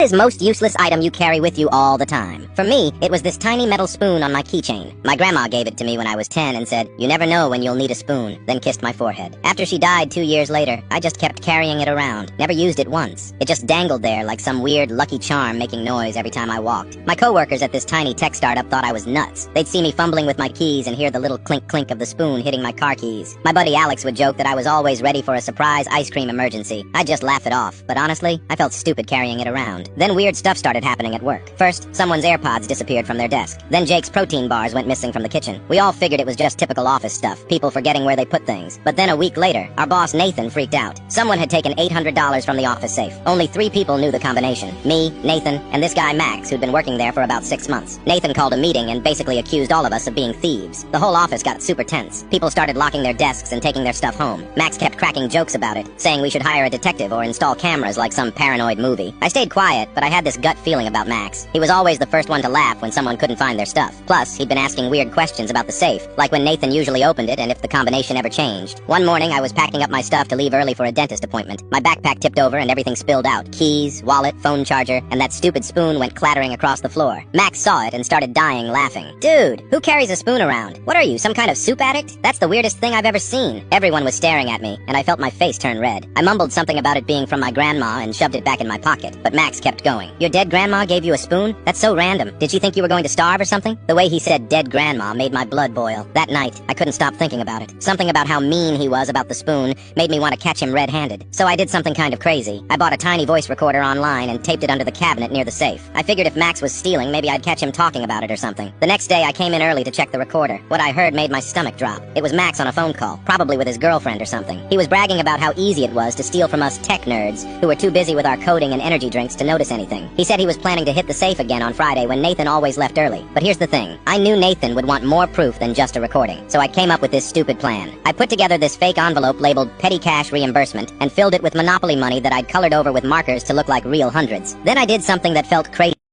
Is most useless item you carry with you all the time? For me, it was this tiny metal spoon on my keychain. My grandma gave it to me when I was 10 and said, "You never know when you'll need a spoon," then kissed my forehead. After she died 2 years later, I just kept carrying it around. Never used it once. It just dangled there like some weird lucky charm making noise every time I walked. My coworkers at this tiny tech startup thought I was nuts. They'd see me fumbling with my keys and hear the little clink-clink of the spoon hitting my car keys. My buddy Alex would joke that I was always ready for a surprise ice cream emergency. I'd just laugh it off, but honestly, I felt stupid carrying it around. Then weird stuff started happening at work. First, someone's AirPods disappeared from their desk. Then Jake's protein bars went missing from the kitchen. We all figured it was just typical office stuff, people forgetting where they put things. But then a week later, our boss Nathan freaked out. Someone had taken $800 from the office safe. Only 3 people knew the combination. Me, Nathan, and this guy Max, who'd been working there for about 6 months. Nathan called a meeting and basically accused all of us of being thieves. The whole office got super tense. People started locking their desks and taking their stuff home. Max kept cracking jokes about it, saying we should hire a detective or install cameras like some paranoid movie. I stayed quiet, but I had this gut feeling about Max. He was always the first one to laugh when someone couldn't find their stuff. Plus, he'd been asking weird questions about the safe, like when Nathan usually opened it and if the combination ever changed. One morning, I was packing up my stuff to leave early for a dentist appointment. My backpack tipped over and everything spilled out. Keys, wallet, phone charger, and that stupid spoon went clattering across the floor. Max saw it and started dying laughing. "Dude, who carries a spoon around? What are you, some kind of soup addict? That's the weirdest thing I've ever seen." Everyone was staring at me, and I felt my face turn red. I mumbled something about it being from my grandma and shoved it back in my pocket, but Max kept going. "Your dead grandma gave you a spoon? That's so random. Did she think you were going to starve or something?" The way he said dead grandma made my blood boil. That night, I couldn't stop thinking about it. Something about how mean he was about the spoon made me want to catch him red-handed. So I did something kind of crazy. I bought a tiny voice recorder online and taped it under the cabinet near the safe. I figured if Max was stealing, maybe I'd catch him talking about it or something. The next day, I came in early to check the recorder. What I heard made my stomach drop. It was Max on a phone call, probably with his girlfriend or something. He was bragging about how easy it was to steal from us tech nerds who were too busy with our coding and energy drinks to notice anything. He said he was planning to hit the safe again on Friday when Nathan always left early. But here's the thing. I knew Nathan would want more proof than just a recording, so I came up with this stupid plan. I put together this fake envelope labeled petty cash reimbursement and filled it with Monopoly money that I'd colored over with markers to look like real hundreds. Then I did something that felt crazy.